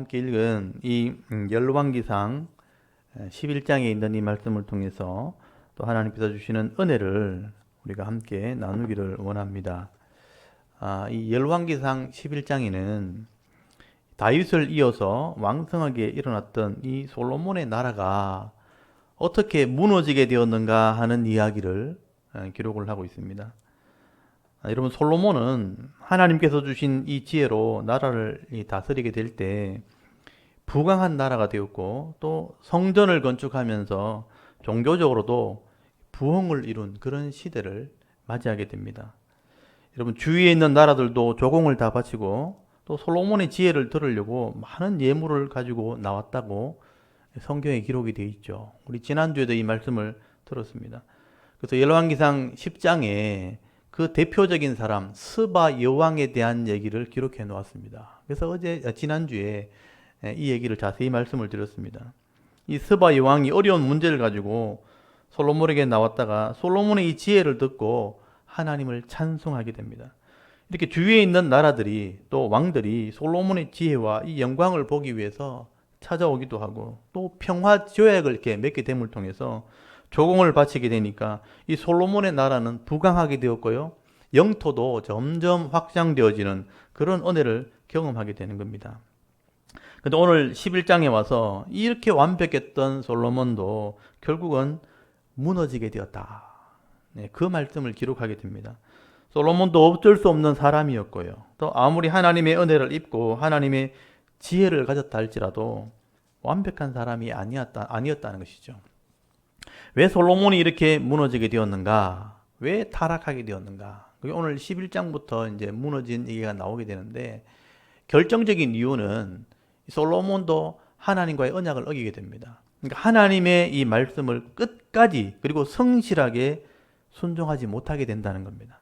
함께 읽은 이 열왕기상 11장에 있는 이 말씀을 통해서 또 하나님께서 주시는 은혜를 우리가 함께 나누기를 원합니다. 이 열왕기상 11장에는 다윗을 이어서 왕성하게 일어났던 이 솔로몬의 나라가 어떻게 무너지게 되었는가 하는 이야기를 기록을 하고 있습니다. 여러분, 솔로몬은 하나님께서 주신 이 지혜로 나라를 다스리게 될 때 부강한 나라가 되었고, 또 성전을 건축하면서 종교적으로도 부흥을 이룬 그런 시대를 맞이하게 됩니다. 여러분, 주위에 있는 나라들도 조공을 다 바치고 또 솔로몬의 지혜를 들으려고 많은 예물을 가지고 나왔다고 성경에 기록이 되어 있죠. 우리 지난주에도 이 말씀을 들었습니다. 그래서 열왕기상 10장에 그 대표적인 사람 스바 여왕에 대한 얘기를 기록해 놓았습니다. 그래서 지난주에 이 얘기를 자세히 말씀을 드렸습니다. 이 스바 여왕이 어려운 문제를 가지고 솔로몬에게 나왔다가 솔로몬의 이 지혜를 듣고 하나님을 찬송하게 됩니다. 이렇게 주위에 있는 나라들이 또 왕들이 솔로몬의 지혜와 이 영광을 보기 위해서 찾아오기도 하고, 또 평화 조약을 이렇게 맺게 됨을 통해서 조공을 바치게 되니까 이 솔로몬의 나라는 부강하게 되었고요, 영토도 점점 확장되어지는 그런 은혜를 경험하게 되는 겁니다. 근데 오늘 11장에 와서 이렇게 완벽했던 솔로몬도 결국은 무너지게 되었다. 그 말씀을 기록하게 됩니다. 솔로몬도 어쩔 수 없는 사람이었고요, 또 아무리 하나님의 은혜를 입고 하나님의 지혜를 가졌다 할지라도 완벽한 사람이 아니었다는 것이죠. 왜 솔로몬이 이렇게 무너지게 되었는가? 왜 타락하게 되었는가? 그게 오늘 11장부터 이제 무너진 얘기가 나오게 되는데, 결정적인 이유는 솔로몬도 하나님과의 언약을 어기게 됩니다. 그러니까 하나님의 이 말씀을 끝까지 그리고 성실하게 순종하지 못하게 된다는 겁니다.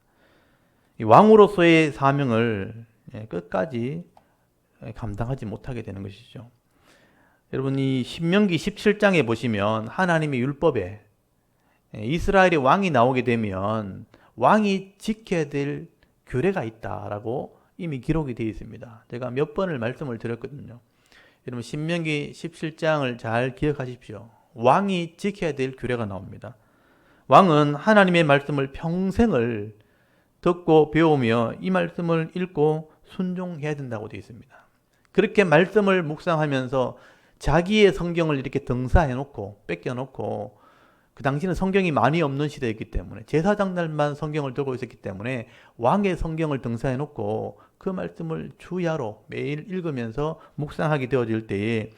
이 왕으로서의 사명을 끝까지 감당하지 못하게 되는 것이죠. 여러분, 이 신명기 17장에 보시면 하나님의 율법에 이스라엘의 왕이 나오게 되면 왕이 지켜야 될 규례가 있다라고 이미 기록이 되어 있습니다. 제가 몇 번을 말씀을 드렸거든요. 여러분, 신명기 17장을 잘 기억하십시오. 왕이 지켜야 될 규례가 나옵니다. 왕은 하나님의 말씀을 평생을 듣고 배우며 이 말씀을 읽고 순종해야 된다고 되어 있습니다. 그렇게 말씀을 묵상하면서 자기의 성경을 이렇게 등사해놓고 뺏겨놓고, 그 당시는 성경이 많이 없는 시대였기 때문에 제사장날만 성경을 들고 있었기 때문에 왕의 성경을 등사해놓고 그 말씀을 주야로 매일 읽으면서 묵상하게 되어질 때에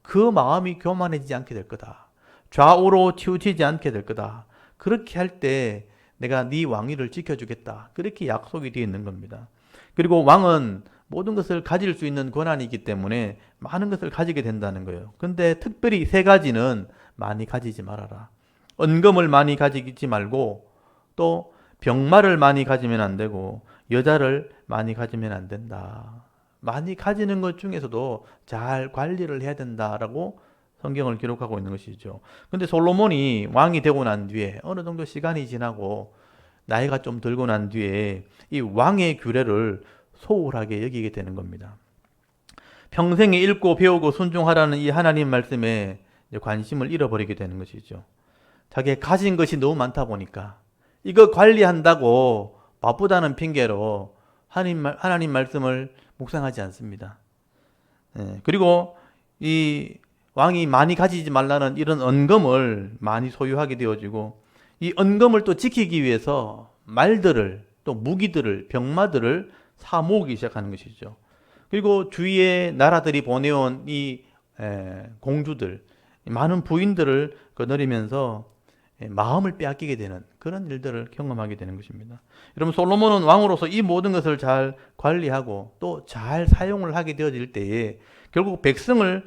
그 마음이 교만해지지 않게 될 거다. 좌우로 치우치지 않게 될 거다. 그렇게 할 때 내가 네 왕위를 지켜주겠다. 그렇게 약속이 되어 있는 겁니다. 그리고 왕은 모든 것을 가질 수 있는 권한이 있기 때문에 많은 것을 가지게 된다는 거예요. 근데 특별히 세 가지는 많이 가지지 말아라. 은금을 많이 가지지 말고, 또 병마를 많이 가지면 안 되고, 여자를 많이 가지면 안 된다. 많이 가지는 것 중에서도 잘 관리를 해야 된다라고 성경을 기록하고 있는 것이죠. 근데 솔로몬이 왕이 되고 난 뒤에 어느 정도 시간이 지나고 나이가 좀 들고 난 뒤에 이 왕의 규례를 소홀하게 여기게 되는 겁니다. 평생에 읽고 배우고 순종하라는 이 하나님 말씀에 관심을 잃어버리게 되는 것이죠. 자기가 가진 것이 너무 많다 보니까 이거 관리한다고 바쁘다는 핑계로 하나님 말씀을 묵상하지 않습니다. 그리고 이 왕이 많이 가지지 말라는 이런 은금을 많이 소유하게 되어지고, 이 은금을 또 지키기 위해서 말들을, 또 무기들을, 병마들을 사 모으기 시작하는 것이죠. 그리고 주위의 나라들이 보내온 이 공주들, 많은 부인들을 거느리면서 마음을 빼앗기게 되는 그런 일들을 경험하게 되는 것입니다. 여러분, 솔로몬은 왕으로서 이 모든 것을 잘 관리하고 또 잘 사용을 하게 되어질 때에 결국 백성을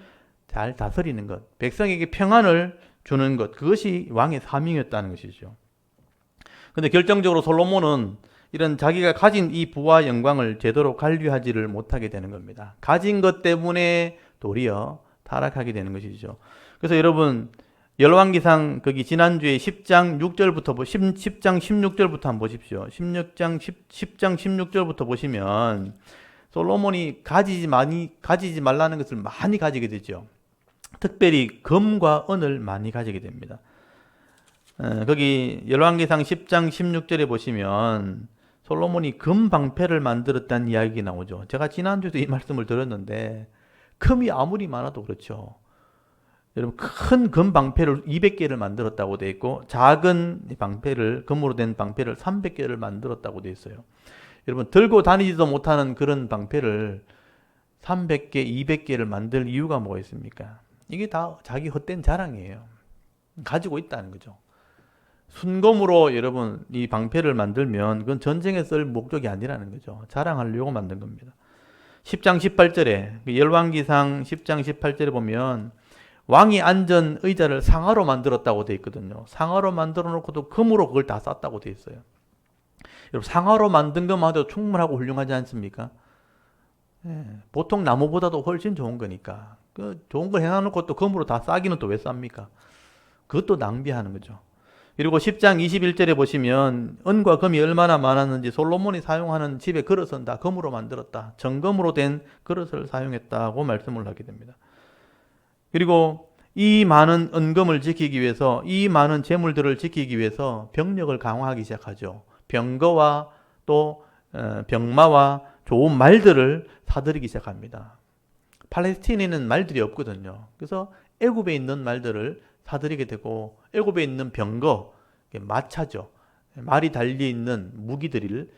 잘 다스리는 것, 백성에게 평안을 주는 것, 그것이 왕의 사명이었다는 것이죠. 근데 결정적으로 솔로몬은 이런 자기가 가진 이 부와 영광을 제대로 관리하지를 못하게 되는 겁니다. 가진 것 때문에 도리어 타락하게 되는 것이죠. 그래서 여러분, 열왕기상 거기 지난주에 10장 6절부터 10장 16절부터 한번 보십시오. 10장 16절부터 보시면 솔로몬이 가지지 말라는 것을 많이 가지게 되죠. 특별히 금과 은을 많이 가지게 됩니다. 거기 열왕기상 10장 16절에 보시면 솔로몬이 금 방패를 만들었다는 이야기가 나오죠. 제가 지난주에도 이 말씀을 드렸는데 금이 아무리 많아도 그렇죠. 여러분 큰 금 방패를 200개를 만들었다고 되어 있고 작은 방패를 금으로 된 방패를 300개를 만들었다고 되어 있어요. 여러분 들고 다니지도 못하는 그런 방패를 300개, 200개를 만들 이유가 뭐가 있습니까? 이게 다 자기 헛된 자랑이에요. 가지고 있다는 거죠. 순금으로 여러분 이 방패를 만들면 그건 전쟁에 쓸 목적이 아니라는 거죠. 자랑하려고 만든 겁니다. 10장 18절에 열왕기상 10장 18절에 보면 왕이 앉은 의자를 상아로 만들었다고 되어 있거든요. 상아로 만들어 놓고도 금으로 그걸 다 쌌다고 되어 있어요. 여러분 상아로 만든 것만 해도 충분하고 훌륭하지 않습니까? 보통 나무보다도 훨씬 좋은 거니까 그 좋은 걸 해놔놓고 또 금으로 다 싸기는 또 왜 쌉니까? 그것도 낭비하는 거죠. 그리고 10장 21절에 보시면 은과 금이 얼마나 많았는지 솔로몬이 사용하는 집의 그릇은 다 금으로 만들었다. 정금으로 된 그릇을 사용했다고 말씀을 하게 됩니다. 그리고 이 많은 은금을 지키기 위해서 이 많은 재물들을 지키기 위해서 병력을 강화하기 시작하죠. 병거와 또 병마와 좋은 말들을 사들이기 시작합니다. 팔레스틴에는 말들이 없거든요. 그래서 애굽에 있는 말들을 사들이게 되고 애굽에 있는 병거, 마차죠. 말이 달려있는 무기들을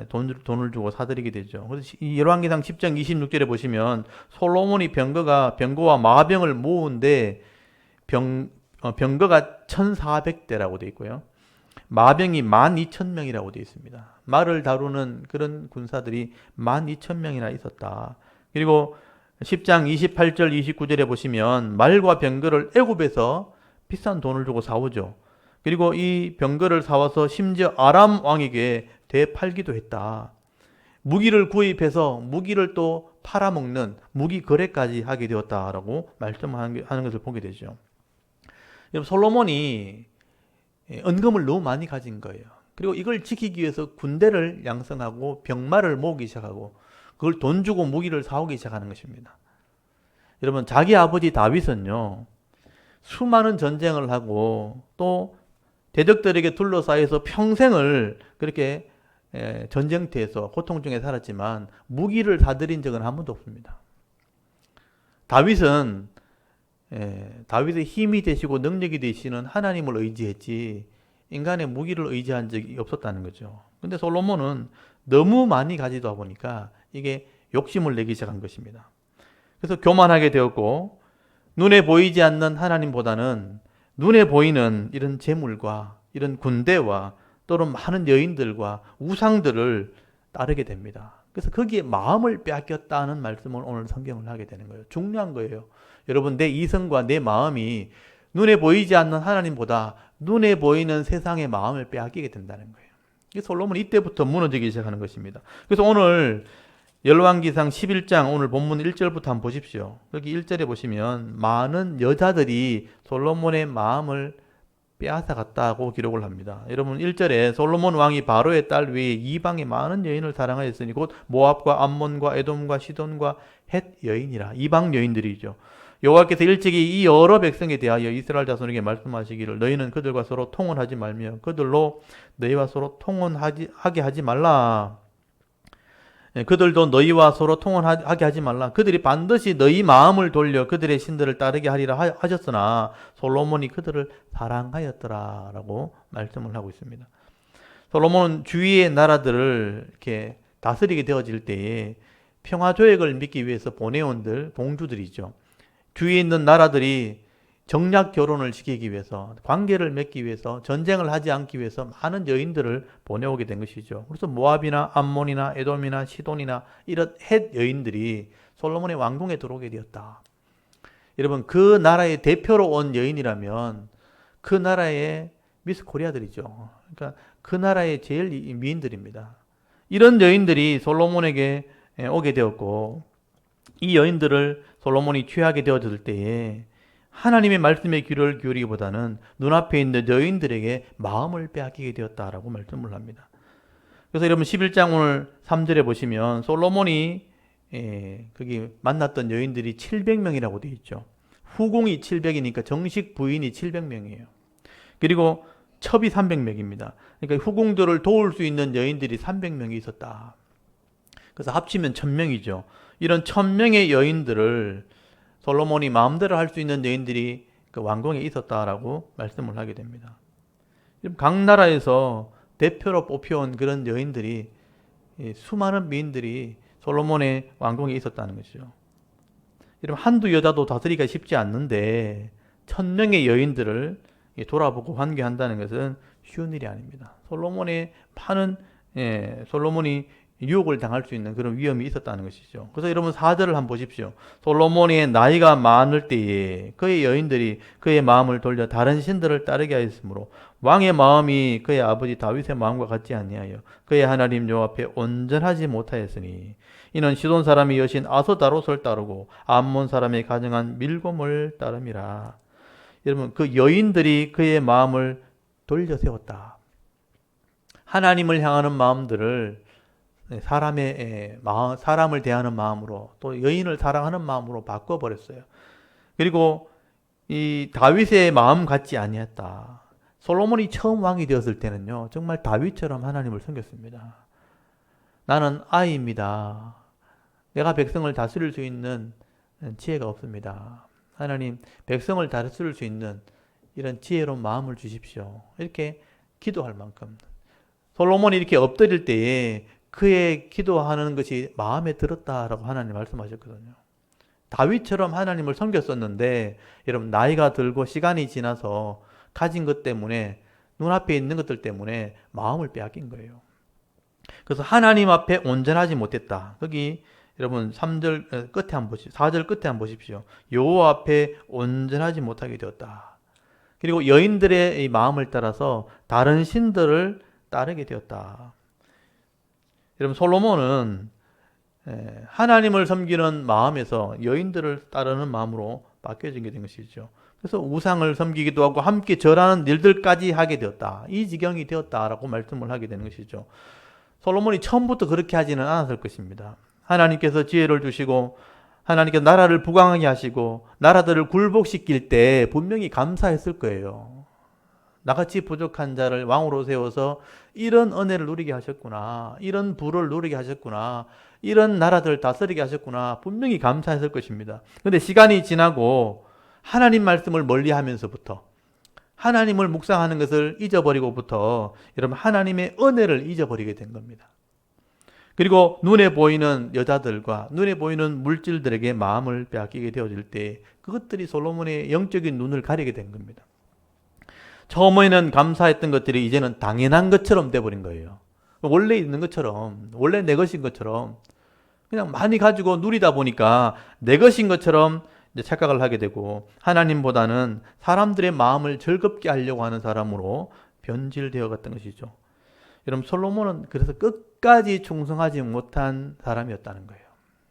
돈을 주고 사들이게 되죠. 그래서 이 열왕기상 10장 26절에 보시면 솔로몬이 병거와 마병을 모은데 병거가 1400대라고 되어 있고요. 마병이 12,000명이라고 되어 있습니다. 말을 다루는 그런 군사들이 12,000명이나 있었다. 그리고 10장 28절 29절에 보시면 말과 병거를 애굽에서 비싼 돈을 주고 사오죠. 그리고 이 병거를 사와서 심지어 아람 왕에게 되팔기도 했다. 무기를 구입해서 무기를 또 팔아먹는 무기 거래까지 하게 되었다라고 말씀하는 것을 보게 되죠. 여러분 솔로몬이 은금을 너무 많이 가진 거예요. 그리고 이걸 지키기 위해서 군대를 양성하고 병마를 모으기 시작하고 그걸 돈 주고 무기를 사오기 시작하는 것입니다. 여러분 자기 아버지 다윗은요 수많은 전쟁을 하고 또 대적들에게 둘러싸여서 평생을 그렇게 전쟁터에서 고통 중에 살았지만 무기를 사들인 적은 한 번도 없습니다. 다윗은 다윗의 힘이 되시고 능력이 되시는 하나님을 의지했지 인간의 무기를 의지한 적이 없었다는 거죠. 근데 솔로몬은 너무 많이 가지다 보니까 이게 욕심을 내기 시작한 것입니다. 그래서 교만하게 되었고 눈에 보이지 않는 하나님보다는 눈에 보이는 이런 재물과 이런 군대와 또는 많은 여인들과 우상들을 따르게 됩니다. 그래서 거기에 마음을 빼앗겼다는 말씀을 오늘 성경을 하게 되는 거예요. 중요한 거예요. 여러분 내 이성과 내 마음이 눈에 보이지 않는 하나님보다 눈에 보이는 세상의 마음을 빼앗기게 된다는 거예요. 솔로몬은 이때부터 무너지기 시작하는 것입니다. 그래서 오늘 열왕기상 11장 오늘 본문 1절부터 한번 보십시오. 여기 1절에 보시면 많은 여자들이 솔로몬의 마음을 빼앗아 갔다고 기록을 합니다. 여러분 1절에 솔로몬 왕이 바로의 딸 외에 이방의 많은 여인을 사랑하였으니 곧 모압과 암몬과 에돔과 시돈과 헷 여인이라. 이방 여인들이죠. 여호와께서 일찍이 이 여러 백성에 대하여 이스라엘 자손에게 말씀하시기를 너희는 그들과 서로 통혼하지 말며 그들로 너희와 서로 통혼하게 하지 말라. 그들도 너희와 서로 통혼하게 하지 말라. 그들이 반드시 너희 마음을 돌려 그들의 신들을 따르게 하리라 하셨으나 솔로몬이 그들을 사랑하였더라 라고 말씀을 하고 있습니다. 솔로몬은 주위의 나라들을 이렇게 다스리게 되어질 때에 평화조약을 맺기 위해서 보내온 공주들이죠. 주위에 있는 나라들이 정략 결혼을 시키기 위해서 관계를 맺기 위해서 전쟁을 하지 않기 위해서 많은 여인들을 보내오게 된 것이죠. 그래서 모압이나 암몬이나 에돔이나 시돈이나 이런 헷 여인들이 솔로몬의 왕궁에 들어오게 되었다. 여러분 그 나라의 대표로 온 여인이라면 그 나라의 미스 코리아들이죠. 그러니까 그 나라의 제일 미인들입니다. 이런 여인들이 솔로몬에게 오게 되었고 이 여인들을 솔로몬이 취하게 되어질 때에 하나님의 말씀에 귀를 기울이기보다는 눈앞에 있는 여인들에게 마음을 빼앗기게 되었다라고 말씀을 합니다. 그래서 여러분 11장 오늘 3절에 보시면 솔로몬이 거기 만났던 여인들이 700명이라고 되어 있죠. 후궁이 700이니까 정식 부인이 700명이에요. 그리고 첩이 300명입니다. 그러니까 후궁들을 도울 수 있는 여인들이 300명이 있었다. 그래서 합치면 1000명이죠. 이런 1000명의 여인들을 솔로몬이 마음대로 할 수 있는 여인들이 그 왕궁에 있었다라고 말씀을 하게 됩니다. 각 나라에서 대표로 뽑혀온 그런 여인들이, 수많은 미인들이 솔로몬의 왕궁에 있었다는 것이죠. 여러분, 한두 여자도 다스리기가 쉽지 않는데 1000명의 여인들을 돌아보고 환기한다는 것은 쉬운 일이 아닙니다. 솔로몬이 유혹을 당할 수 있는 그런 위험이 있었다는 것이죠. 그래서 여러분 4절을 한번 보십시오. 솔로몬의 나이가 많을 때에 그의 여인들이 그의 마음을 돌려 다른 신들을 따르게 하였으므로 왕의 마음이 그의 아버지 다윗의 마음과 같지 아니하여 그의 하나님 여호와 앞에 온전하지 못하였으니 이는 시돈 사람의 여신 아스다롯을 따르고 암몬 사람의 가정한 밀곰을 따름이라. 여러분, 그 여인들이 그의 마음을 돌려 세웠다. 하나님을 향하는 마음들을 사람을 대하는 마음으로, 또 여인을 사랑하는 마음으로 바꿔버렸어요. 그리고 이 다윗의 마음 같지 아니했다. 솔로몬이 처음 왕이 되었을 때는요, 정말 다윗처럼 하나님을 섬겼습니다. 나는 아이입니다. 내가 백성을 다스릴 수 있는 지혜가 없습니다. 하나님, 백성을 다스릴 수 있는 이런 지혜로운 마음을 주십시오. 이렇게 기도할 만큼. 솔로몬이 이렇게 엎드릴 때에 그의 기도하는 것이 마음에 들었다라고 하나님 말씀하셨거든요. 다윗처럼 하나님을 섬겼었는데 여러분, 나이가 들고 시간이 지나서 가진 것 때문에, 눈앞에 있는 것들 때문에 마음을 빼앗긴 거예요. 그래서 하나님 앞에 온전하지 못했다. 거기 여러분 3절 끝에 한번 보십시오. 4절 끝에 한번 보십시오. 여호와 앞에 온전하지 못하게 되었다. 그리고 여인들의 이 마음을 따라서 다른 신들을 따르게 되었다. 여러분, 솔로몬은 하나님을 섬기는 마음에서 여인들을 따르는 마음으로 바뀌어지게 된 것이죠. 그래서 우상을 섬기기도 하고 함께 절하는 일들까지 하게 되었다. 이 지경이 되었다라고 말씀을 하게 되는 것이죠. 솔로몬이 처음부터 그렇게 하지는 않았을 것입니다. 하나님께서 지혜를 주시고 하나님께서 나라를 부강하게 하시고 나라들을 굴복시킬 때 분명히 감사했을 거예요. 나같이 부족한 자를 왕으로 세워서 이런 은혜를 누리게 하셨구나, 이런 부를 누리게 하셨구나, 이런 나라들을 다스리게 하셨구나, 분명히 감사했을 것입니다. 그런데 시간이 지나고 하나님 말씀을 멀리하면서부터, 하나님을 묵상하는 것을 잊어버리고부터 여러분, 하나님의 은혜를 잊어버리게 된 겁니다. 그리고 눈에 보이는 여자들과 눈에 보이는 물질들에게 마음을 빼앗기게 되어질 때 그것들이 솔로몬의 영적인 눈을 가리게 된 겁니다. 처음에는 감사했던 것들이 이제는 당연한 것처럼 돼버린 거예요. 원래 있는 것처럼, 원래 내 것인 것처럼 그냥 많이 가지고 누리다 보니까 내 것인 것처럼 이제 착각을 하게 되고, 하나님보다는 사람들의 마음을 즐겁게 하려고 하는 사람으로 변질되어 갔던 것이죠. 여러분, 솔로몬은 그래서 끝까지 충성하지 못한 사람이었다는 거예요.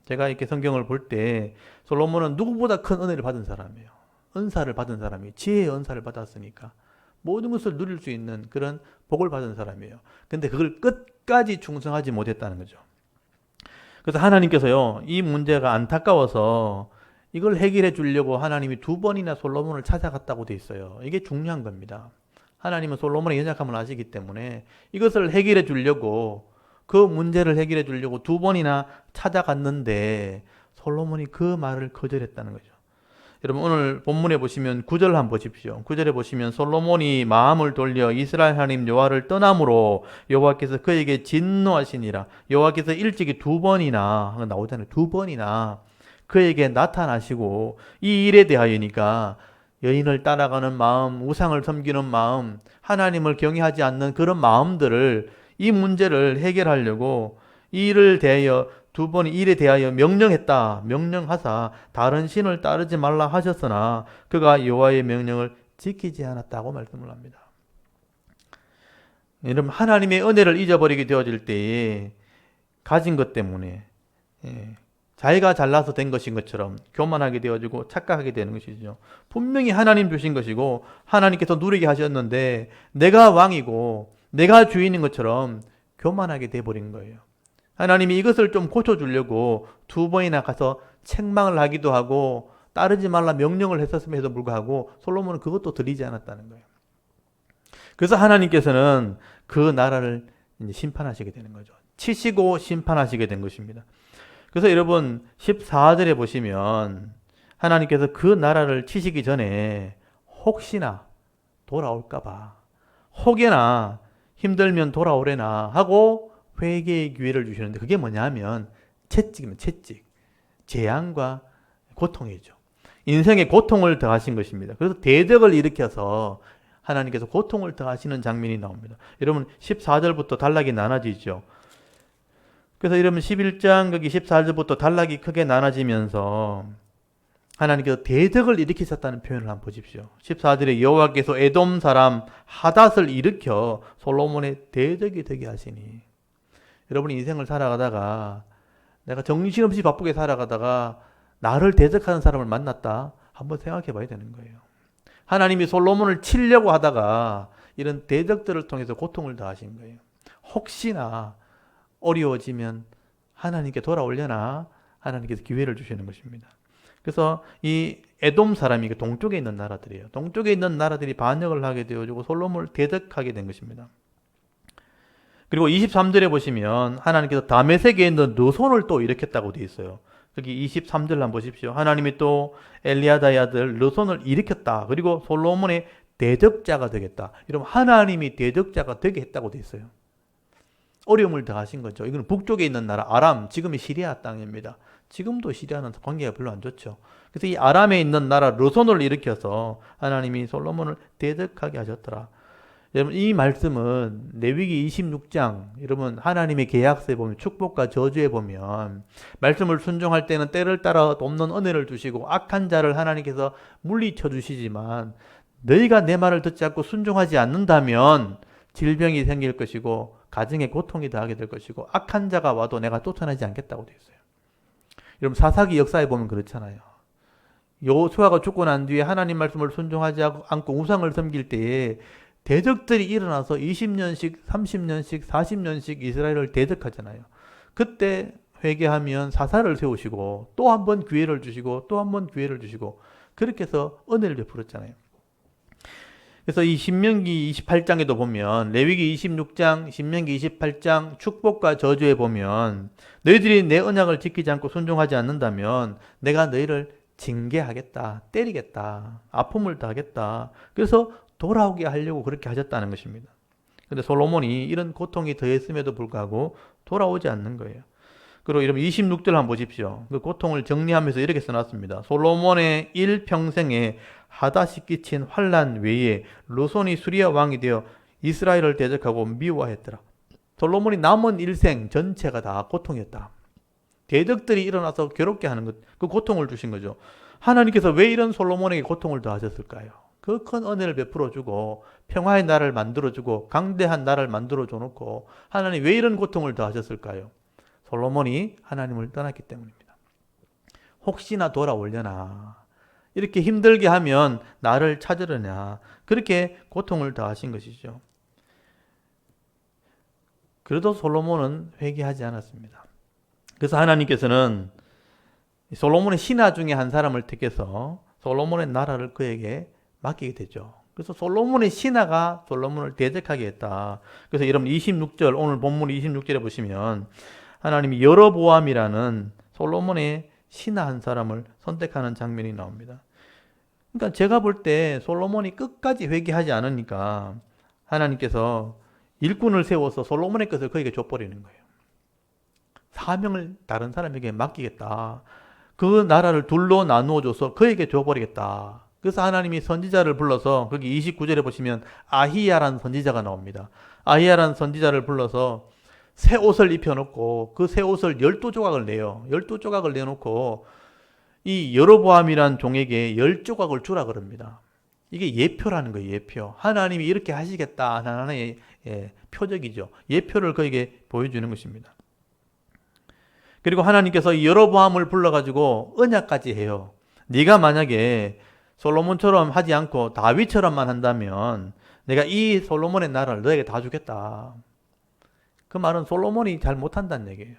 제가 이렇게 성경을 볼 때 솔로몬은 누구보다 큰 은혜를 받은 사람이에요. 은사를 받은 사람이에요. 지혜의 은사를 받았으니까 모든 것을 누릴 수 있는 그런 복을 받은 사람이에요. 근데 그걸 끝까지 충성하지 못했다는 거죠. 그래서 하나님께서요, 이 문제가 안타까워서 이걸 해결해 주려고 하나님이 2번이나 솔로몬을 찾아갔다고 돼 있어요. 이게 중요한 겁니다. 하나님은 솔로몬의 연약함을 아시기 때문에 이것을 해결해 주려고, 그 문제를 해결해 주려고 2번이나 찾아갔는데 솔로몬이 그 말을 거절했다는 거죠. 여러분, 오늘 본문에 보시면 9절 한번 보십시오. 9절에 보시면 솔로몬이 마음을 돌려 이스라엘 하나님 여호와를 떠남으로 여호와께서 그에게 진노하시니라. 여호와께서 일찍이 2번이나 나오잖아요. 2번이나 그에게 나타나시고 이 일에 대하여니까 여인을 따라가는 마음, 우상을 섬기는 마음, 하나님을 경외하지 않는 그런 마음들을, 이 문제를 해결하려고 이 일을 대하여 2번 일에 대하여 명령하사 다른 신을 따르지 말라 하셨으나 그가 여호와의 명령을 지키지 않았다고 말씀을 합니다. 여러분, 하나님의 은혜를 잊어버리게 되어질 때에 가진 것 때문에 자기가 잘나서 된 것인 것처럼 교만하게 되어지고 착각하게 되는 것이죠. 분명히 하나님 주신 것이고 하나님께서 누리게 하셨는데 내가 왕이고 내가 주인인 것처럼 교만하게 돼버린 거예요. 하나님이 이것을 좀 고쳐주려고 2번이나 가서 책망을 하기도 하고 따르지 말라 명령을 했었음에도 불구하고 솔로몬은 그것도 드리지 않았다는 거예요. 그래서 하나님께서는 그 나라를 이제 심판하시게 되는 거죠. 치시고 심판하시게 된 것입니다. 그래서 여러분 14절에 보시면 하나님께서 그 나라를 치시기 전에 혹시나 돌아올까봐 혹여나 힘들면 돌아오래나 하고 회개의 기회를 주시는데 그게 뭐냐면 채찍이면 채찍, 재앙과 고통이죠. 인생에 고통을 더하신 것입니다. 그래서 대적을 일으켜서 하나님께서 고통을 더하시는 장면이 나옵니다. 여러분 14절부터 단락이 나눠지죠. 그래서 여러분 11장 거기 14절부터 단락이 크게 나눠지면서 하나님께서 대적을 일으키셨다는 표현을 한번 보십시오. 14절에 여호와께서 에돔 사람 하닷을 일으켜 솔로몬의 대적이 되게 하시니. 여러분이 인생을 살아가다가 내가 정신없이 바쁘게 살아가다가 나를 대적하는 사람을 만났다. 한번 생각해 봐야 되는 거예요. 하나님이 솔로몬을 치려고 하다가 이런 대적들을 통해서 고통을 더하신 거예요. 혹시나 어려워지면 하나님께 돌아오려나 하나님께서 기회를 주시는 것입니다. 그래서 이 에돔 사람이 동쪽에 있는 나라들이에요. 동쪽에 있는 나라들이 반역을 하게 되어지고 솔로몬을 대적하게 된 것입니다. 그리고 23절에 보시면 하나님께서 다메섹에 있는 르손을 또 일으켰다고 되어 있어요. 여기 23절 한번 보십시오. 하나님이 또 엘리야다의 아들 르손을 일으켰다. 그리고 솔로몬의 대적자가 되겠다. 여러분 하나님이 대적자가 되게 했다고 되어 있어요. 어려움을 더하신 거죠. 이건 북쪽에 있는 나라 아람, 지금의 시리아 땅입니다. 지금도 시리아는 관계가 별로 안 좋죠. 그래서 이 아람에 있는 나라 르손을 일으켜서 하나님이 솔로몬을 대적하게 하셨더라. 여러분 이 말씀은 레위기 26장 여러분 하나님의 계약서에 보면 축복과 저주에 보면 말씀을 순종할 때는 때를 따라 돕는 은혜를 주시고 악한 자를 하나님께서 물리쳐 주시지만 너희가 내 말을 듣지 않고 순종하지 않는다면 질병이 생길 것이고 가정에 고통이 더하게 될 것이고 악한 자가 와도 내가 쫓아내지 않겠다고 되어 있어요. 여러분 사사기 역사에 보면 그렇잖아요. 여호수아가 죽고 난 뒤에 하나님 말씀을 순종하지 않고 우상을 섬길 때에 대적들이 일어나서 20년씩, 30년씩, 40년씩 이스라엘을 대적하잖아요. 그때 회개하면 사사를 세우시고 또 한 번 기회를 주시고 또 한 번 기회를 주시고 그렇게 해서 은혜를 베풀었잖아요. 그래서 이 신명기 28장에도 보면 레위기 26장, 신명기 28장 축복과 저주에 보면 너희들이 내 언약을 지키지 않고 순종하지 않는다면 내가 너희를 징계하겠다, 때리겠다, 아픔을 당하겠다. 그래서 돌아오게 하려고 그렇게 하셨다는 것입니다. 그런데 솔로몬이 이런 고통이 더했음에도 불구하고 돌아오지 않는 거예요. 그리고 여러분 26절 한번 보십시오. 그 고통을 정리하면서 이렇게 써놨습니다. 솔로몬의 일평생에 하닷이 끼친 환난 외에 르손이 수리아 왕이 되어 이스라엘을 대적하고 미워했더라. 솔로몬이 남은 일생 전체가 다 고통이었다. 대적들이 일어나서 괴롭게 하는 것, 그 고통을 주신 거죠. 하나님께서 왜 이런 솔로몬에게 고통을 더하셨을까요? 그 큰 은혜를 베풀어주고 평화의 나라를 만들어주고 강대한 나라를 만들어줘 놓고 하나님 왜 이런 고통을 더하셨을까요? 솔로몬이 하나님을 떠났기 때문입니다. 혹시나 돌아오려나 이렇게 힘들게 하면 나를 찾으려냐 그렇게 고통을 더하신 것이죠. 그래도 솔로몬은 회개하지 않았습니다. 그래서 하나님께서는 솔로몬의 신하 중에 한 사람을 택해서 솔로몬의 나라를 그에게 맡기게 되죠. 그래서 솔로몬의 신하가 솔로몬을 대적하게 했다. 그래서 여러분 26절 오늘 본문 26절에 보시면 하나님이 여로보암이라는 솔로몬의 신하 한 사람을 선택하는 장면이 나옵니다. 그러니까 제가 볼 때 솔로몬이 끝까지 회개하지 않으니까 하나님께서 일꾼을 세워서 솔로몬의 것을 그에게 줘버리는 거예요. 사명을 다른 사람에게 맡기겠다. 그 나라를 둘로 나누어 줘서 그에게 줘버리겠다. 그래서 하나님이 선지자를 불러서 거기 29절에 보시면 아히야라는 선지자가 나옵니다. 아히야라는 선지자를 불러서 새 옷을 입혀놓고 그 새 옷을 12조각을 내요. 12조각을 내놓고 이 여로보암이란 종에게 10조각을 주라 그럽니다. 이게 예표라는 거예요. 예표. 하나님이 이렇게 하시겠다 하나의 표적이죠. 예표를 그에게 보여주는 것입니다. 그리고 하나님께서 이 여로보암을 불러가지고 언약까지 해요. 네가 만약에 솔로몬처럼 하지 않고 다윗처럼만 한다면 내가 이 솔로몬의 나라를 너에게 다 주겠다. 그 말은 솔로몬이 잘 못한다는 얘기예요.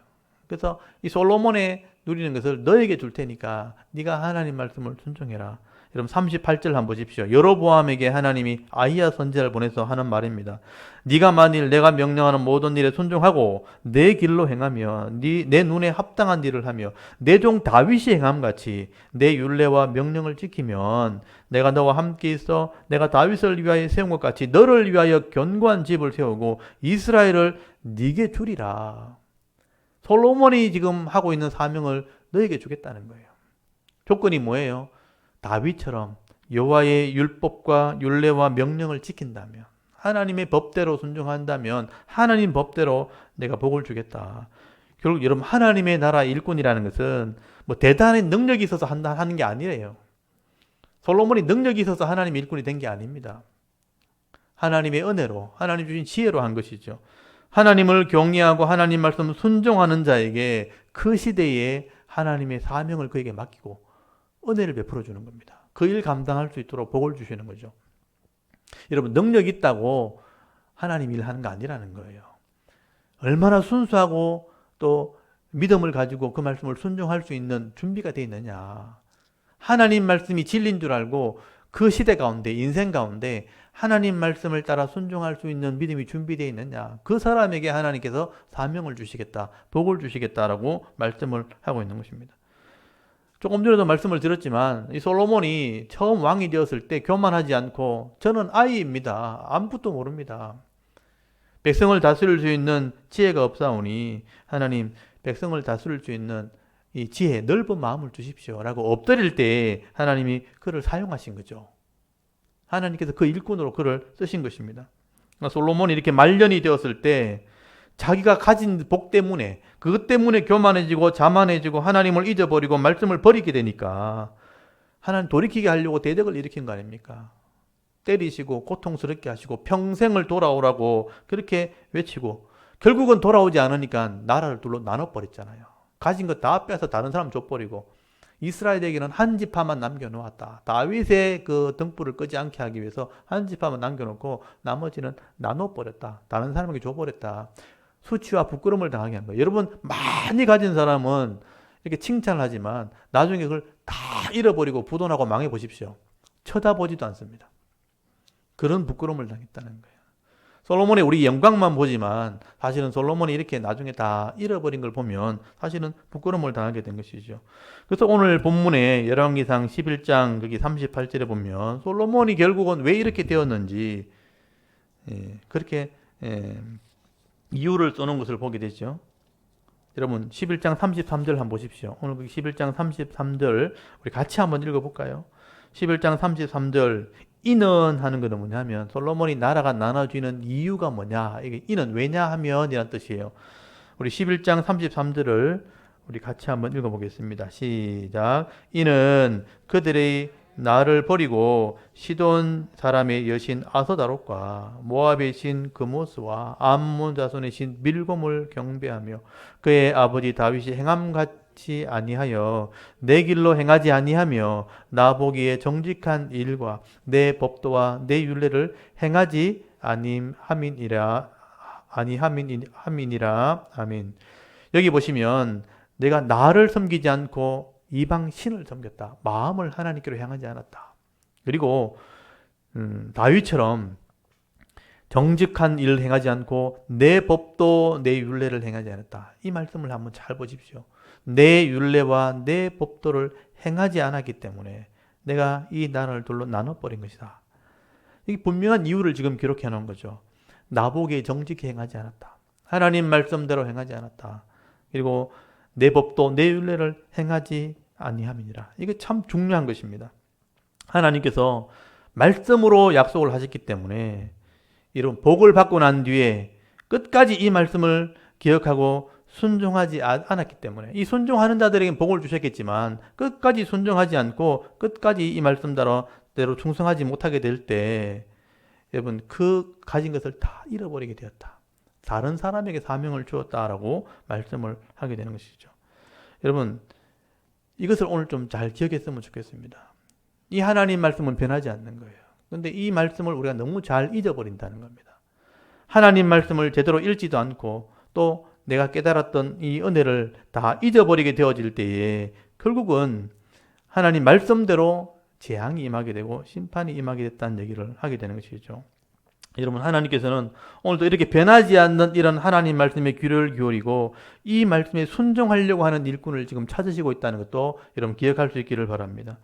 그래서 이 솔로몬의 누리는 것을 너에게 줄 테니까 네가 하나님 말씀을 순종해라. 여러분 38절 한번 보십시오. 여로보암에게 하나님이 아히야 선지자를 보내서 하는 말입니다. 네가 만일 내가 명령하는 모든 일에 순종하고 내 길로 행하며 내 눈에 합당한 일을 하며 내 종 다윗이 행함같이 내 율례와 명령을 지키면 내가 너와 함께 있어 내가 다윗을 위하여 세운 것 같이 너를 위하여 견고한 집을 세우고 이스라엘을 네게 주리라. 솔로몬이 지금 하고 있는 사명을 너에게 주겠다는 거예요. 조건이 뭐예요? 다윗처럼 여호와의 율법과 율례와 명령을 지킨다면, 하나님의 법대로 순종한다면 하나님 법대로 내가 복을 주겠다. 결국 여러분 하나님의 나라 일꾼이라는 것은 뭐 대단한 능력이 있어서 하는 게 아니에요. 솔로몬이 능력이 있어서 하나님 일꾼이 된 게 아닙니다. 하나님의 은혜로, 하나님 주신 지혜로 한 것이죠. 하나님을 경외하고 하나님 말씀 순종하는 자에게 그 시대에 하나님의 사명을 그에게 맡기고 은혜를 베풀어 주는 겁니다. 그 일 감당할 수 있도록 복을 주시는 거죠. 여러분 능력 있다고 하나님 일하는 거 아니라는 거예요. 얼마나 순수하고 또 믿음을 가지고 그 말씀을 순종할 수 있는 준비가 되어 있느냐. 하나님 말씀이 진리인 줄 알고 그 시대 가운데, 인생 가운데 하나님 말씀을 따라 순종할 수 있는 믿음이 준비되어 있느냐. 그 사람에게 하나님께서 사명을 주시겠다, 복을 주시겠다라고 말씀을 하고 있는 것입니다. 조금 전에도 말씀을 드렸지만 이 솔로몬이 처음 왕이 되었을 때 교만하지 않고 저는 아이입니다. 아무것도 모릅니다. 백성을 다스릴 수 있는 지혜가 없사오니 하나님 백성을 다스릴 수 있는 이 지혜, 넓은 마음을 주십시오 라고 엎드릴 때 하나님이 그를 사용하신 거죠. 하나님께서 그 일꾼으로 그를 쓰신 것입니다. 솔로몬이 이렇게 말년이 되었을 때 자기가 가진 복 때문에, 그것 때문에 교만해지고 자만해지고 하나님을 잊어버리고 말씀을 버리게 되니까 하나님 돌이키게 하려고 대적을 일으킨 거 아닙니까? 때리시고 고통스럽게 하시고 평생을 돌아오라고 그렇게 외치고 결국은 돌아오지 않으니까 나라를 둘러 나눠버렸잖아요. 가진 것 다 빼서 다른 사람 줘버리고 이스라엘에게는 한 지파만 남겨놓았다. 다윗의 그 등불을 끄지 않게 하기 위해서 한 지파만 남겨놓고 나머지는 나눠버렸다. 다른 사람에게 줘버렸다. 수치와 부끄러움을 당하게 한 거예요. 여러분 많이 가진 사람은 이렇게 칭찬을 하지만 나중에 그걸 다 잃어버리고 부도나고 망해보십시오. 쳐다보지도 않습니다. 그런 부끄러움을 당했다는 거예요. 솔로몬의 우리 영광만 보지만 사실은 솔로몬이 이렇게 나중에 다 잃어버린 걸 보면 사실은 부끄러움을 당하게 된 것이죠. 그래서 오늘 본문에 열왕기상 11장 거기 38절에 보면 솔로몬이 결국은 왜 이렇게 되었는지 그렇게 이유를 써놓은 것을 보게 되죠. 여러분 11장 33절 한번 보십시오. 오늘 11장 33절 우리 같이 한번 읽어볼까요? 11장 33절 이는 하는 것은 뭐냐면 솔로몬이 나라가 나눠지는 이유가 뭐냐, 이게 이는 왜냐하면 이란 뜻이에요. 우리 11장 33절을 우리 같이 한번 읽어보겠습니다. 시작. 이는 그들의 나를 버리고 시돈 사람의 여신 아서다롯과 모압의 신 그모스와 암몬 자손의 신 밀곰을 경배하며 그의 아버지 다윗이 행함같이 아니하여 내 길로 행하지 아니하며 나 보기에 정직한 일과 내 법도와 내 율례를 행하지 아니함이니라. 아멘. 여기 보시면 내가 나를 섬기지 않고 이방 신을 섬겼다. 마음을 하나님께로 향하지 않았다. 그리고 다윗처럼 정직한 일을 행하지 않고 내 법도 내 율례를 행하지 않았다. 이 말씀을 한번 잘 보십시오. 내 율례와 내 법도를 행하지 않았기 때문에 내가 이 나라를 둘러 나눠버린 것이다. 이 분명한 이유를 지금 기록해 놓은 거죠. 나보기에 정직히 행하지 않았다. 하나님 말씀대로 행하지 않았다. 그리고 내 법도 내 율례를 행하지 아니함이니라. 이게 참 중요한 것입니다. 하나님께서 말씀으로 약속을 하셨기 때문에 이런 복을 받고 난 뒤에 끝까지 이 말씀을 기억하고 순종하지 않았기 때문에 이 순종하는 자들에게 복을 주셨겠지만 끝까지 순종하지 않고 끝까지 이 말씀대로 충성하지 못하게 될 때 여러분 그 가진 것을 다 잃어버리게 되었다. 다른 사람에게 사명을 주었다라고 말씀을 하게 되는 것이죠. 여러분 이것을 오늘 좀 잘 기억했으면 좋겠습니다. 이 하나님 말씀은 변하지 않는 거예요. 그런데 이 말씀을 우리가 너무 잘 잊어버린다는 겁니다. 하나님 말씀을 제대로 읽지도 않고 또 내가 깨달았던 이 은혜를 다 잊어버리게 되어질 때에 결국은 하나님 말씀대로 재앙이 임하게 되고 심판이 임하게 됐다는 얘기를 하게 되는 것이죠. 여러분, 하나님께서는 오늘도 이렇게 변하지 않는 이런 하나님 말씀에 귀를 기울이고 이 말씀에 순종하려고 하는 일꾼을 지금 찾으시고 있다는 것도 여러분 기억할 수 있기를 바랍니다.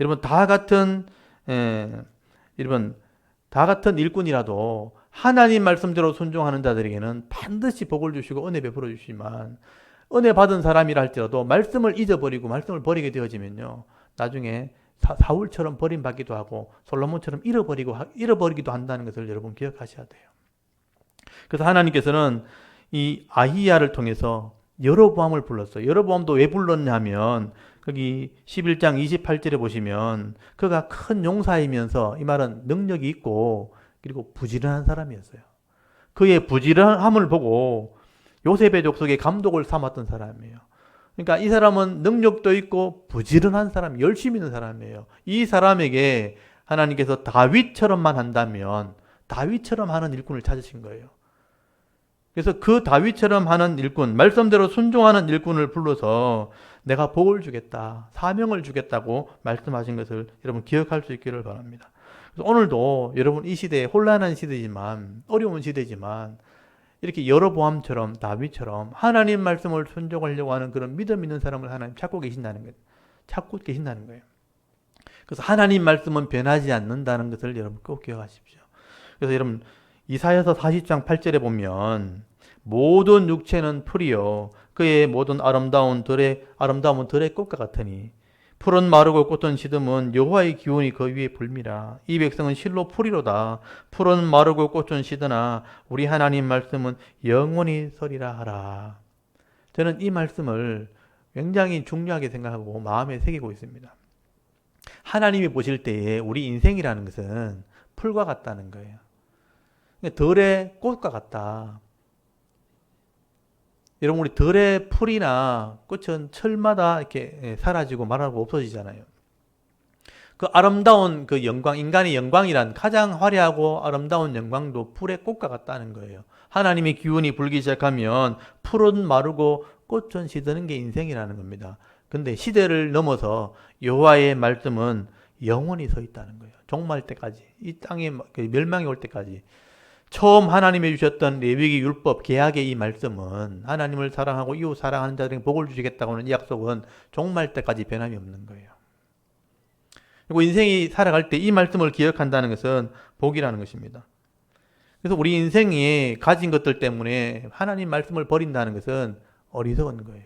여러분, 다 같은 일꾼이라도 하나님 말씀대로 순종하는 자들에게는 반드시 복을 주시고 은혜 베풀어 주시지만, 은혜 받은 사람이라 할지라도 말씀을 잊어버리고 말씀을 버리게 되어지면요, 나중에 사울처럼 버림받기도 하고 솔로몬처럼 잃어버리기도 한다는 것을 여러분 기억하셔야 돼요. 그래서 하나님께서는 이 아히야를 통해서 여로보암을 불렀어요. 여로보암도 왜 불렀냐면 거기 11장 28절에 보시면 그가 큰 용사이면서, 이 말은 능력이 있고 그리고 부지런한 사람이었어요. 그의 부지런함을 보고 요셉의 족속의 감독을 삼았던 사람이에요. 그러니까 이 사람은 능력도 있고 부지런한 사람, 열심히 있는 사람이에요. 이 사람에게 하나님께서 다윗처럼만 한다면 다윗처럼 하는 일꾼을 찾으신 거예요. 그래서 그 다윗처럼 하는 일꾼, 말씀대로 순종하는 일꾼을 불러서 내가 복을 주겠다, 사명을 주겠다고 말씀하신 것을 여러분 기억할 수 있기를 바랍니다. 그래서 오늘도 여러분 이 시대에 혼란한 시대지만, 어려운 시대지만 이렇게 여로보암처럼 다윗처럼 하나님 말씀을 순종하려고 하는 그런 믿음 있는 사람을 하나님 찾고 계신다는 거예요. 그래서 하나님 말씀은 변하지 않는다는 것을 여러분 꼭 기억하십시오. 그래서 여러분 이사야서 40장 8절에 보면 모든 육체는 풀이요 그의 모든 아름다움은 들의 꽃과 같으니 풀은 마르고 꽃은 시듬은 여호와의 기운이 그 위에 불미라. 이 백성은 실로 풀이로다. 풀은 마르고 꽃은 시드나 우리 하나님 말씀은 영원히 서리라 하라. 저는 이 말씀을 굉장히 중요하게 생각하고 마음에 새기고 있습니다. 하나님이 보실 때에 우리 인생이라는 것은 풀과 같다는 거예요. 들의 꽃과 같다. 여러분, 우리 들의 풀이나 꽃은 철마다 이렇게 사라지고 말하고 없어지잖아요. 그 아름다운 그 영광, 인간의 영광이란 가장 화려하고 아름다운 영광도 풀의 꽃과 같다는 거예요. 하나님의 기운이 불기 시작하면 풀은 마르고 꽃은 시드는 게 인생이라는 겁니다. 근데 시대를 넘어서 여호와의 말씀은 영원히 서 있다는 거예요. 종말 때까지, 이 땅에 멸망이 올 때까지. 처음 하나님이 주셨던 레위기 율법 계약의 이 말씀은 하나님을 사랑하고 이웃 사랑하는 자들에게 복을 주시겠다고 하는 이 약속은 종말 때까지 변함이 없는 거예요. 그리고 인생이 살아갈 때 이 말씀을 기억한다는 것은 복이라는 것입니다. 그래서 우리 인생이 가진 것들 때문에 하나님 말씀을 버린다는 것은 어리석은 거예요.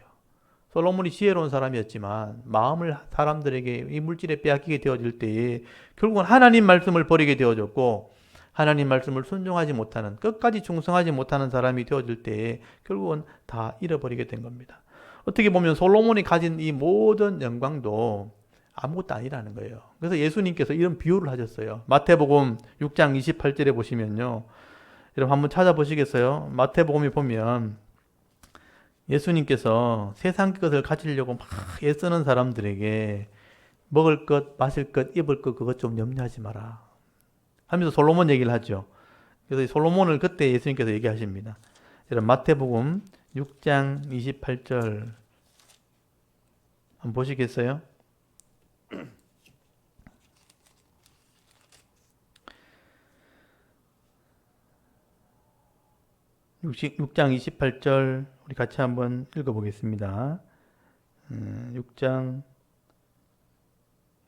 솔로몬이 지혜로운 사람이었지만 마음을 사람들에게 이 물질에 빼앗기게 되어질 때에 결국은 하나님 말씀을 버리게 되어졌고, 하나님 말씀을 순종하지 못하는, 끝까지 충성하지 못하는 사람이 되어질 때에 결국은 다 잃어버리게 된 겁니다. 어떻게 보면 솔로몬이 가진 이 모든 영광도 아무것도 아니라는 거예요. 그래서 예수님께서 이런 비유를 하셨어요. 마태복음 6장 28절에 보시면요, 여러분 한번 찾아보시겠어요? 마태복음에 보면 예수님께서 세상 것을 가지려고 막 애쓰는 사람들에게 먹을 것, 마실 것, 입을 것 그것 좀 염려하지 마라 하면서 솔로몬 얘기를 하죠. 그래서 솔로몬을 그때 예수님께서 얘기하십니다. 여러분 마태복음 6장 28절 한번 보시겠어요? 6장 28절 우리 같이 한번 읽어보겠습니다. 6장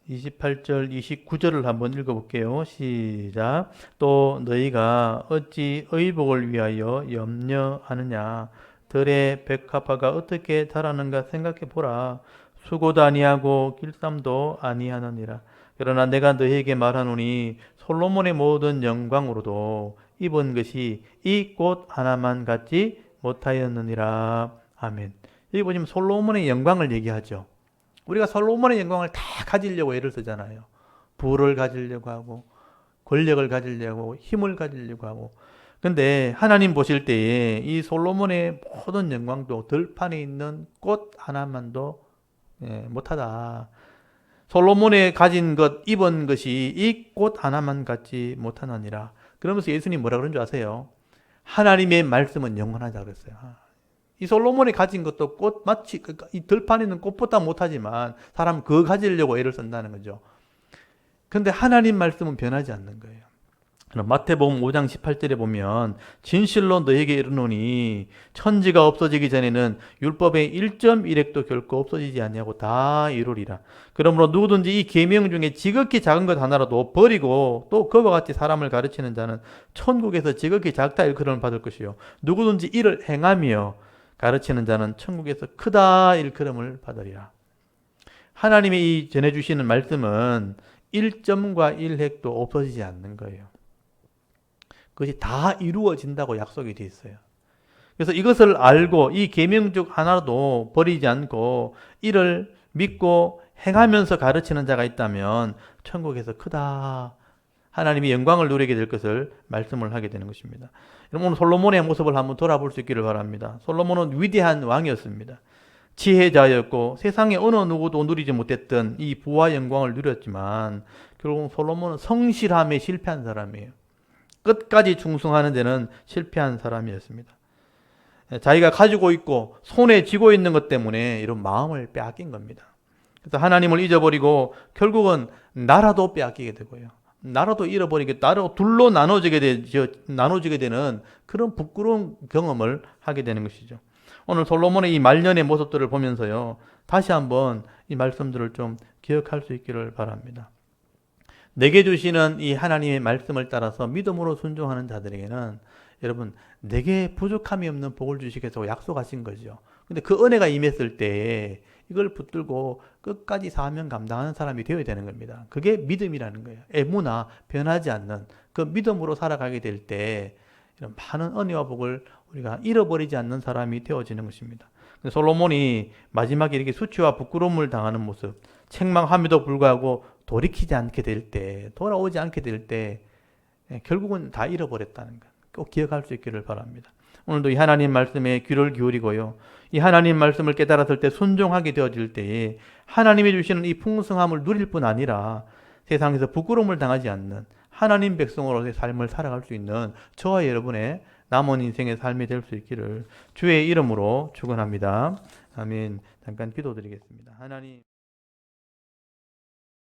28절 29절을 한번 읽어볼게요. 시작. 또 너희가 어찌 의복을 위하여 염려하느냐. 들의 백합화가 어떻게 자라는가 생각해 보라. 수고도 아니하고 길쌈도 아니하느니라. 그러나 내가 너희에게 말하노니 솔로몬의 모든 영광으로도 입은 것이 이 꽃 하나만 갖지 못하였느니라. 아멘. 여기 보시면 솔로몬의 영광을 얘기하죠. 우리가 솔로몬의 영광을 다 가지려고 애를 쓰잖아요. 부를 가지려고 하고 권력을 가지려고 하고 힘을 가지려고 하고. 근데 하나님 보실 때에 이 솔로몬의 모든 영광도 들판에 있는 꽃 하나만도 못하다. 솔로몬의 가진 것, 입은 것이 이 꽃 하나만 갖지 못하느니라. 그러면서 예수님 뭐라 그런 줄 아세요? 하나님의 말씀은 영원하다 그랬어요. 이 솔로몬이 가진 것도 마치 이 들판에 있는 꽃보다 못하지만 사람 그거 가지려고 애를 쓴다는 거죠. 그런데 하나님 말씀은 변하지 않는 거예요. 마태복음 5장 18절에 보면 진실로 너에게 이르노니 천지가 없어지기 전에는 율법의 1.1획도 결코 없어지지 않냐고 다 이루리라. 그러므로 누구든지 이 계명 중에 지극히 작은 것 하나라도 버리고 또 그와 같이 사람을 가르치는 자는 천국에서 지극히 작다 일컬음을 받을 것이요 누구든지 이를 행하며 가르치는 자는 천국에서 크다 일컬음을 받으리라. 하나님이 이 전해주시는 말씀은 1점과 1획도 없어지지 않는 거예요. 그것이 다 이루어진다고 약속이 되어 있어요. 그래서 이것을 알고 이 계명 중 하나도 버리지 않고 이를 믿고 행하면서 가르치는 자가 있다면 천국에서 크다. 하나님이 영광을 누리게 될 것을 말씀을 하게 되는 것입니다. 여러분 오늘 솔로몬의 모습을 한번 돌아볼 수 있기를 바랍니다. 솔로몬은 위대한 왕이었습니다. 지혜자였고 세상에 어느 누구도 누리지 못했던 이 부와 영광을 누렸지만 결국 솔로몬은 성실함에 실패한 사람이에요. 끝까지 충성하는 데는 실패한 사람이었습니다. 자기가 가지고 있고 손에 쥐고 있는 것 때문에 이런 마음을 빼앗긴 겁니다. 그래서 하나님을 잊어버리고 결국은 나라도 빼앗기게 되고요. 나라도 잃어버리게, 나라도 둘로 나눠지게 되는 그런 부끄러운 경험을 하게 되는 것이죠. 오늘 솔로몬의 이 말년의 모습들을 보면서요, 다시 한번 이 말씀들을 좀 기억할 수 있기를 바랍니다. 내게 주시는 이 하나님의 말씀을 따라서 믿음으로 순종하는 자들에게는 여러분 내게 부족함이 없는 복을 주시겠다고 약속하신 거죠. 근데 그 은혜가 임했을 때 이걸 붙들고 끝까지 사명 감당하는 사람이 되어야 되는 겁니다. 그게 믿음이라는 거예요. 에무나 변하지 않는 그 믿음으로 살아가게 될 때 이런 많은 은혜와 복을 우리가 잃어버리지 않는 사람이 되어지는 것입니다. 솔로몬이 마지막에 이렇게 수치와 부끄러움을 당하는 모습, 책망함에도 불구하고 돌이키지 않게 될 때, 돌아오지 않게 될 때 결국은 다 잃어버렸다는 것 꼭 기억할 수 있기를 바랍니다. 오늘도 이 하나님 말씀에 귀를 기울이고요. 이 하나님 말씀을 깨달았을 때 순종하게 되어질 때에 하나님이 주시는 이 풍성함을 누릴 뿐 아니라 세상에서 부끄러움을 당하지 않는 하나님 백성으로서의 삶을 살아갈 수 있는 저와 여러분의 남은 인생의 삶이 될 수 있기를 주의 이름으로 축원합니다. 아멘. 잠깐 기도드리겠습니다. 하나님